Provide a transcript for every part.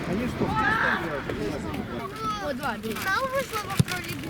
Они что, О, два. Там вышла во пролиге.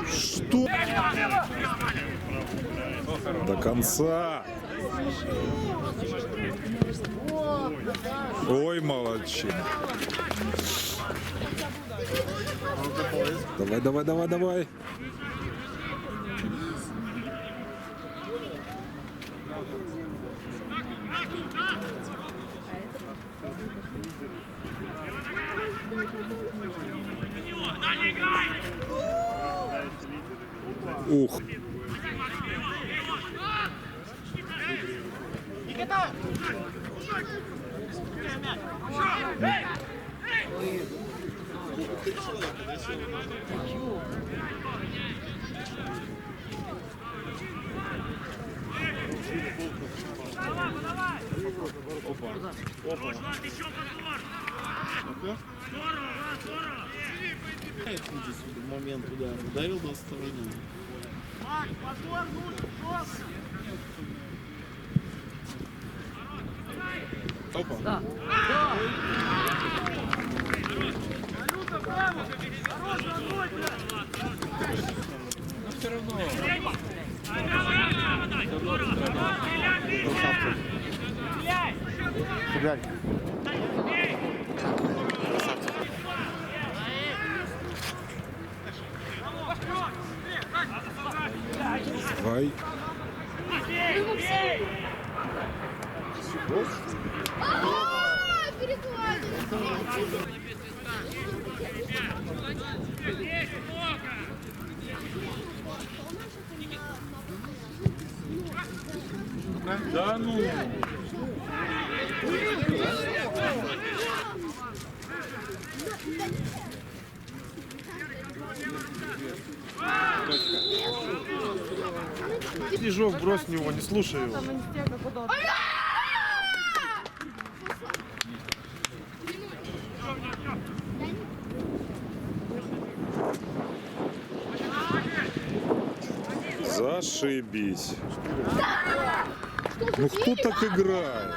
Что? До конца. Ой, молодчина. Давай, давай, давай, давай. Ух. Момент удара. Ударил до стороны. Опа. Да. Но все равно. Сыграй. Давай. Да ну. Снежок, брось в него, не слушай его. Зашибись. Ну кто так играет?